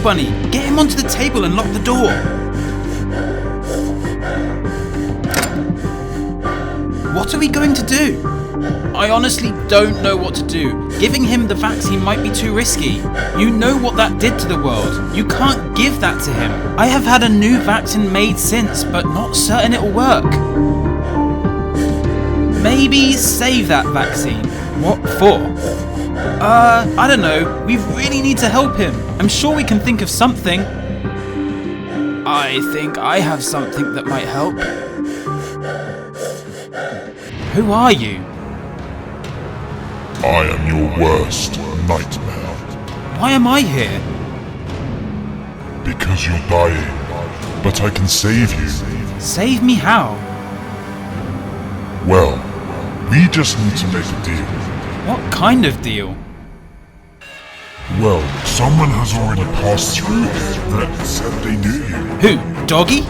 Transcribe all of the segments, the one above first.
Bunny, get him onto the table and lock the door. What are we going to do? I honestly don't know what to do. Giving him the vaccine might be too risky. You know what that did to the world. You can't give that to him. I have had a new vaccine made since, but not certain it'll work. Maybe save that vaccine. What for? I don't know. We really need to help him. I'm sure we can think of something. I think I have something that might help. Who are you? I am your worst nightmare. Why am I here? Because you're dying, but I can save you. Save me how? Well, we just need to make a deal. What kind of deal? Well, someone has already passed through here that said they knew you. Who? Doggy?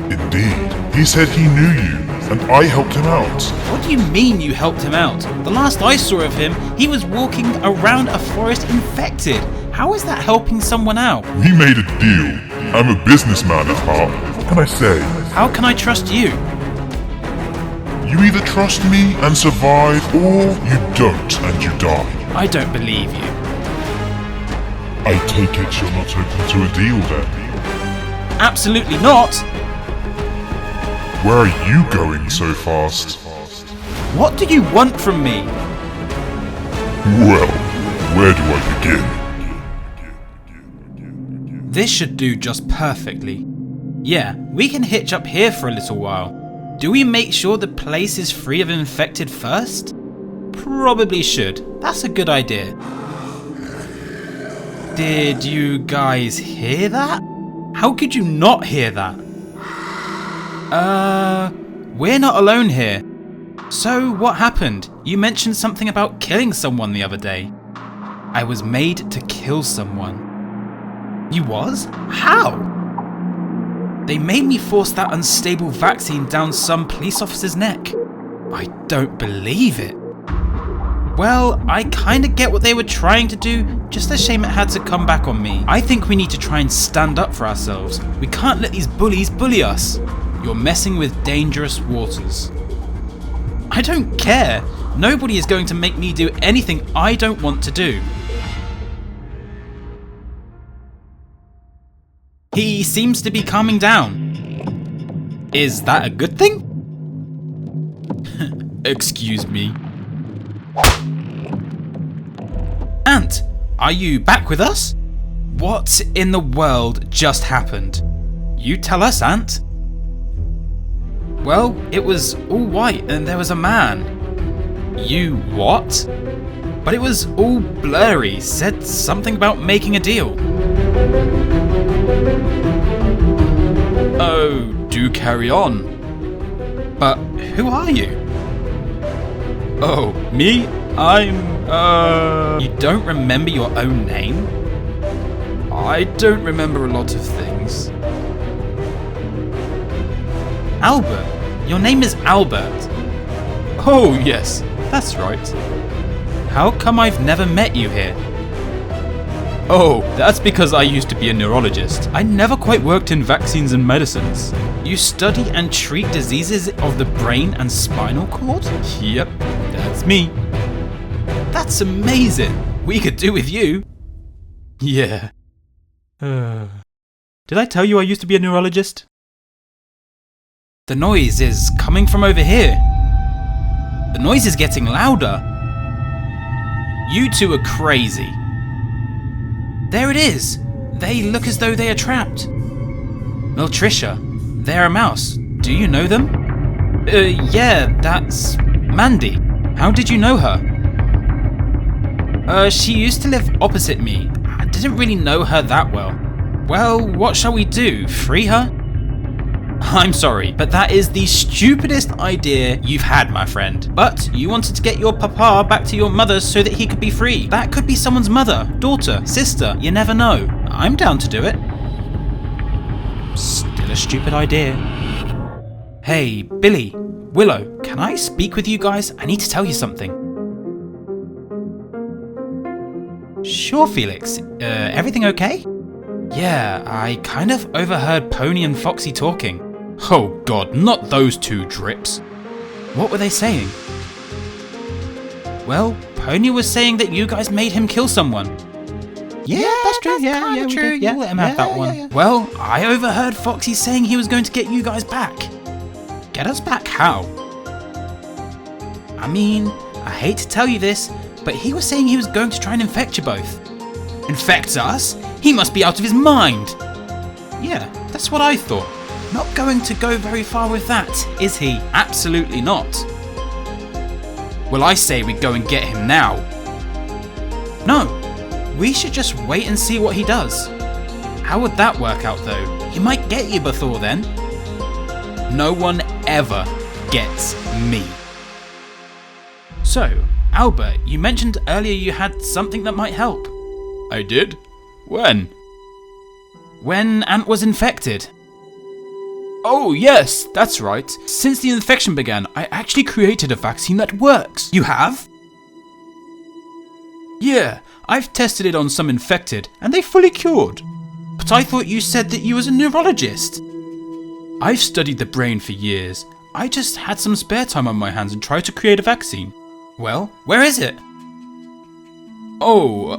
Indeed. He said he knew you, and I helped him out. What do you mean you helped him out? The last I saw of him, he was walking around a forest infected. How is that helping someone out? We made a deal. I'm a businessman at heart. What can I say? How can I trust you? You either trust me and survive, or you don't and you die. I don't believe you. I take it you're not open to a deal then? Absolutely not! Where are you going so fast? What do you want from me? Well, where do I begin? This should do just perfectly. Yeah, we can hitch up here for a little while. Do we make sure the place is free of infected first? Probably should. That's a good idea. Did you guys hear that? How could you not hear that? We're not alone here. So what happened? You mentioned something about killing someone the other day. I was made to kill someone. You was? How? They made me force that unstable vaccine down some police officer's neck. I don't believe it. Well, I kinda get what they were trying to do, just a shame it had to come back on me. I think we need to try and stand up for ourselves. We can't let these bullies bully us. You're messing with dangerous waters. I don't care. Nobody is going to make me do anything I don't want to do. He seems to be calming down. Is that a good thing? Excuse me. Ant, are you back with us? What in the world just happened? You tell us, Ant. Well, it was all white and there was a man. You what? But it was all blurry, said something about making a deal. Oh, do carry on. But who are you? Oh, me? You don't remember your own name? I don't remember a lot of things. Albert? Your name is Albert. Oh, yes, that's right. How come I've never met you here? Oh, that's because I used to be a neurologist. I never quite worked in vaccines and medicines. You study and treat diseases of the brain and spinal cord? Yep, that's me. That's amazing. We could do with you. Yeah. Did I tell you I used to be a neurologist? The noise is coming from over here. The noise is getting louder. You two are crazy. There it is. They look as though they are trapped. Miltricia, they're a mouse. Do you know them? Yeah, that's Mandy. How did you know her? She used to live opposite me. I didn't really know her that well. Well, what shall we do? Free her? I'm sorry, but that is the stupidest idea you've had, my friend. But you wanted to get your papa back to your mother so that he could be free. That could be someone's mother, daughter, sister, you never know. I'm down to do it. Still a stupid idea. Hey, Billy, Willow, can I speak with you guys? I need to tell you something. Sure, Felix. Everything okay? Yeah, I kind of overheard Pony and Foxy talking. Oh god, not those two drips. What were they saying? Well, Pony was saying that you guys made him kill someone. Yeah, that's true. Yeah, true. Yeah, let him have that one. Yeah. Well, I overheard Foxy saying he was going to get you guys back. Get us back how? I mean, I hate to tell you this, but he was saying he was going to try and infect you both. Infect us? He must be out of his mind. Yeah, that's what I thought. Not going to go very far with that, is he? Absolutely not. Well, I say we go and get him now. No, we should just wait and see what he does. How would that work out though? He might get you before then. No one ever gets me. So, Albert, you mentioned earlier you had something that might help. I did? When? When Ant was infected. Oh yes, that's right. Since the infection began, I actually created a vaccine that works. You have? Yeah, I've tested it on some infected, and they fully cured. But I thought you said that you was a neurologist. I've studied the brain for years. I just had some spare time on my hands and tried to create a vaccine. Well, where is it? Oh,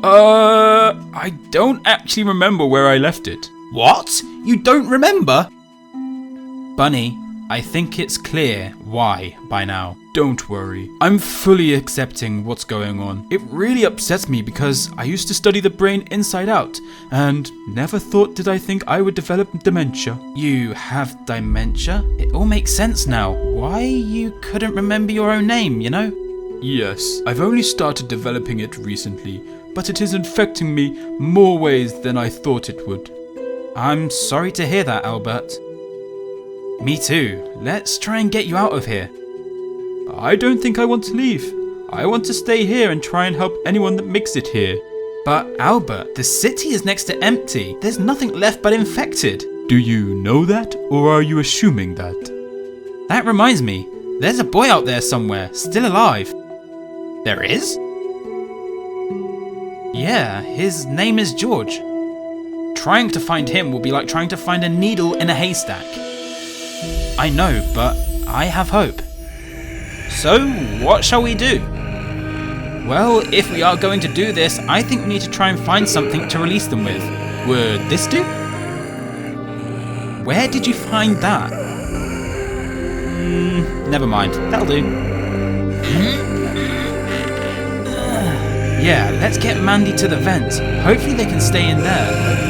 I don't actually remember where I left it. What? You don't remember? Bunny, I think it's clear why by now. Don't worry, I'm fully accepting what's going on. It really upsets me because I used to study the brain inside out, and never thought did I think I would develop dementia. You have dementia? It all makes sense now. Why you couldn't remember your own name, you know? Yes, I've only started developing it recently, but it is infecting me more ways than I thought it would. I'm sorry to hear that, Albert. Me too. Let's try and get you out of here. I don't think I want to leave. I want to stay here and try and help anyone that makes it here. But Albert, the city is next to empty. There's nothing left but infected. Do you know that, or are you assuming that? That reminds me, there's a boy out there somewhere, still alive. There is? Yeah, his name is George. Trying to find him will be like trying to find a needle in a haystack. I know, but I have hope. So, what shall we do? Well, if we are going to do this, I think we need to try and find something to release them with. Would this do? Where did you find that? Never mind, that'll do. Yeah, let's get Mandy to the vent. Hopefully they can stay in there.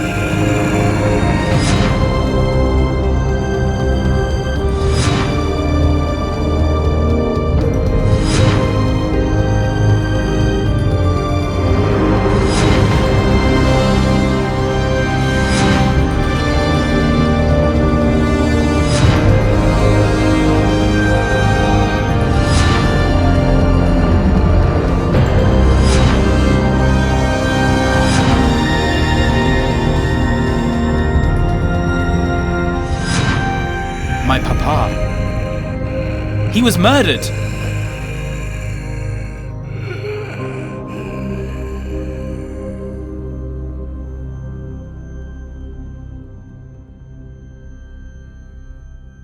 My papa. He was murdered.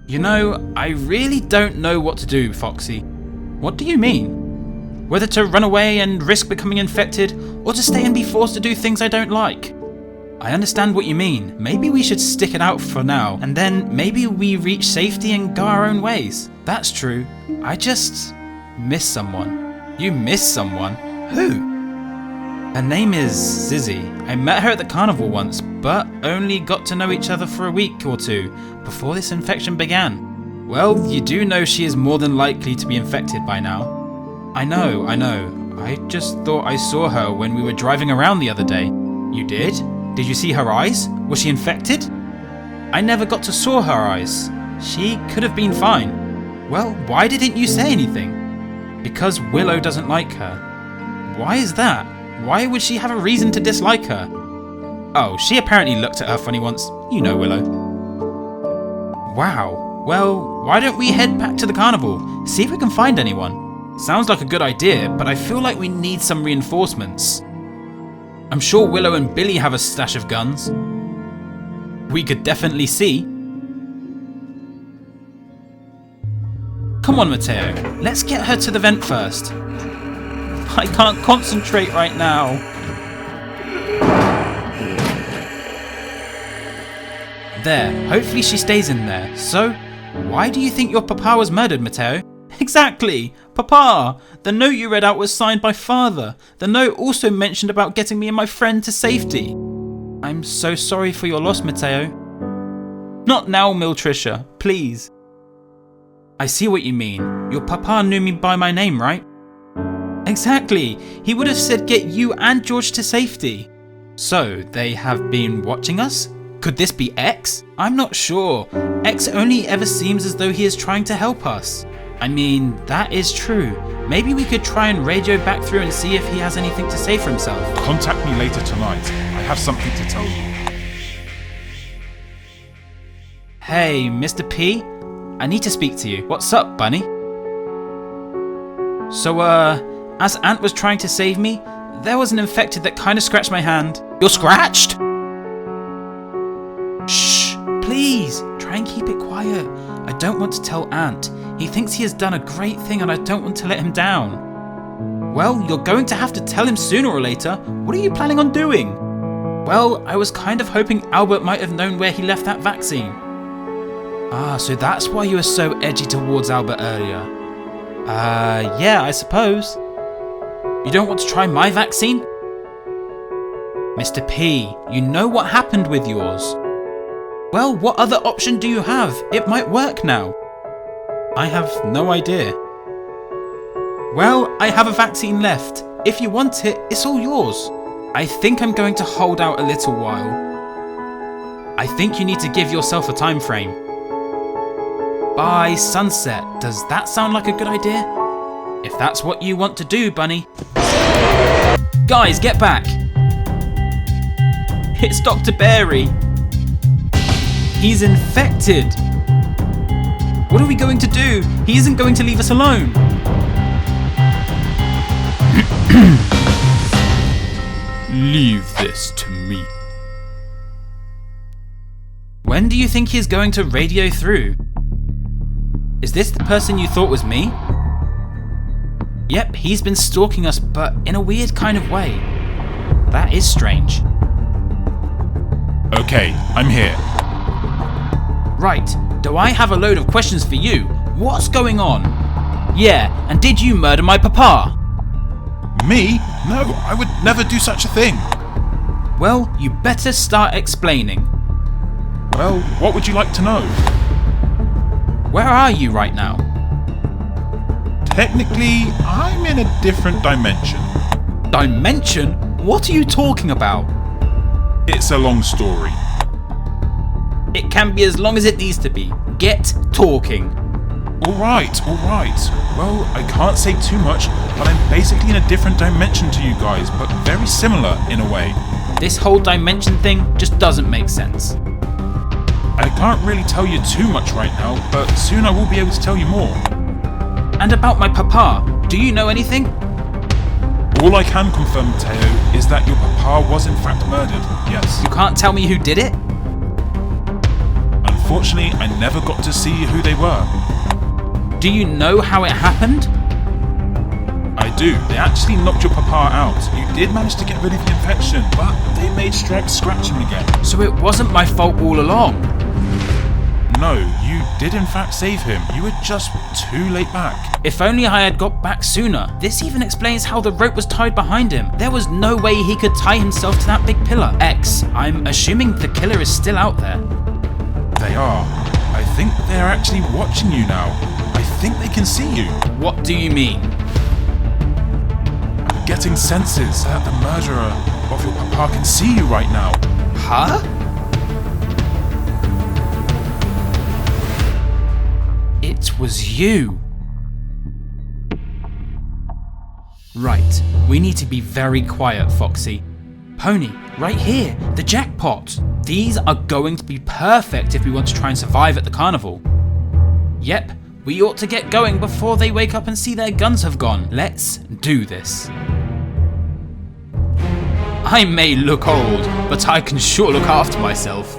You know, I really don't know what to do, Foxy. What do you mean? Whether to run away and risk becoming infected, or to stay and be forced to do things I don't like? I understand what you mean. Maybe we should stick it out for now, and then maybe we reach safety and go our own ways. That's true. I just miss someone. You miss someone? Who? Her name is Zizzy. I met her at the carnival once, but only got to know each other for a week or two before this infection began. Well, you do know she is more than likely to be infected by now. I know. I just thought I saw her when we were driving around the other day. You did? Did you see her eyes? Was she infected? I never got to saw her eyes. She could have been fine. Well, why didn't you say anything? Because Willow doesn't like her. Why is that? Why would she have a reason to dislike her? Oh, she apparently looked at her funny once. You know Willow. Wow. Well, why don't we head back to the carnival? See if we can find anyone. Sounds like a good idea, but I feel like we need some reinforcements. I'm sure Willow and Billy have a stash of guns. We could definitely see. Come on, Mateo. Let's get her to the vent first. I can't concentrate right now. There, hopefully she stays in there. So, why do you think your papa was murdered, Mateo? Exactly! Papa! The note you read out was signed by Father. The note also mentioned about getting me and my friend to safety. I'm so sorry for your loss, Mateo. Not now, Miltricia, please. I see what you mean. Your papa knew me by my name, right? Exactly! He would have said get you and George to safety. So, they have been watching us? Could this be X? I'm not sure. X only ever seems as though he is trying to help us. I mean, that is true. Maybe we could try and radio back through and see if he has anything to say for himself. Contact me later tonight. I have something to tell you. Hey, Mr. P. I need to speak to you. What's up, Bunny? So, as Ant was trying to save me, there was an infected that kind of scratched my hand. You're scratched? Shh, please, try and keep it quiet. I don't want to tell Ant. He thinks he has done a great thing and I don't want to let him down. Well, you're going to have to tell him sooner or later. What are you planning on doing? Well, I was kind of hoping Albert might have known where he left that vaccine. Ah, so that's why you were so edgy towards Albert earlier. Yeah, I suppose. You don't want to try my vaccine? Mr. P, you know what happened with yours. Well, what other option do you have? It might work now. I have no idea. Well, I have a vaccine left. If you want it, it's all yours. I think I'm going to hold out a little while. I think you need to give yourself a time frame. By sunset. Does that sound like a good idea? If that's what you want to do, Bunny. Guys, get back! It's Dr. Berry. He's infected. What are we going to do? He isn't going to leave us alone. Leave this to me. When do you think he is going to radio through? Is this the person you thought was me? Yep, he's been stalking us, but in a weird kind of way. That is strange. Okay, I'm here. Right, do I have a load of questions for you? What's going on? Yeah, and did you murder my papa? Me? No, I would never do such a thing. Well, you better start explaining. Well, what would you like to know? Where are you right now? Technically, I'm in a different dimension. Dimension? What are you talking about? It's a long story. It can be as long as it needs to be. Get talking. Alright. Well, I can't say too much, but I'm basically in a different dimension to you guys, but very similar in a way. This whole dimension thing just doesn't make sense. I can't really tell you too much right now, but soon I will be able to tell you more. And about my papa, do you know anything? All I can confirm, Mateo, is that your papa was in fact murdered, yes. You can't tell me who did it? Unfortunately, I never got to see who they were. Do you know how it happened? I do. They actually knocked your papa out. You did manage to get rid of the infection, but they made Strike scratch him again. So it wasn't my fault all along? No, you did in fact save him. You were just too late back. If only I had got back sooner. This even explains how the rope was tied behind him. There was no way he could tie himself to that big pillar. X, I'm assuming the killer is still out there. They are. I think they're actually watching you now. I think they can see you. What do you mean? I'm getting senses that the murderer of your papa can see you right now. Huh? It was you. Right, we need to be very quiet, Foxy. Pony, right here, the jackpot. These are going to be perfect if we want to try and survive at the carnival. Yep, we ought to get going before they wake up and see their guns have gone. Let's do this. I may look old, but I can sure look after myself.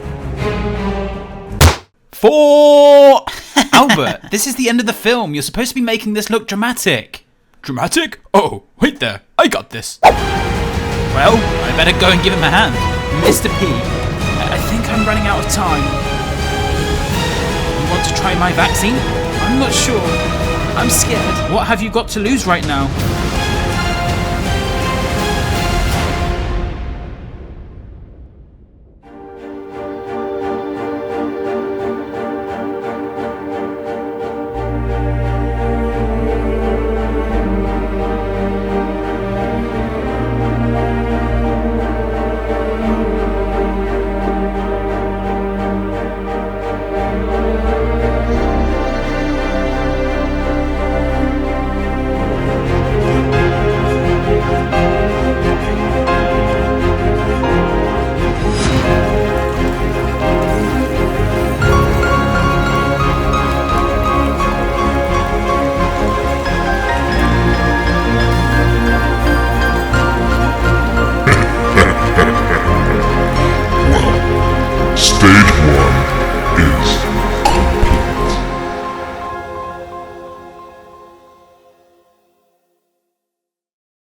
4! Albert, this is the end of the film. You're supposed to be making this look dramatic. Dramatic? Oh, wait there. I got this. Well, I better go and give him a hand. Mr. P, I think I'm running out of time. You want to try my vaccine? I'm not sure. I'm scared. What have you got to lose right now?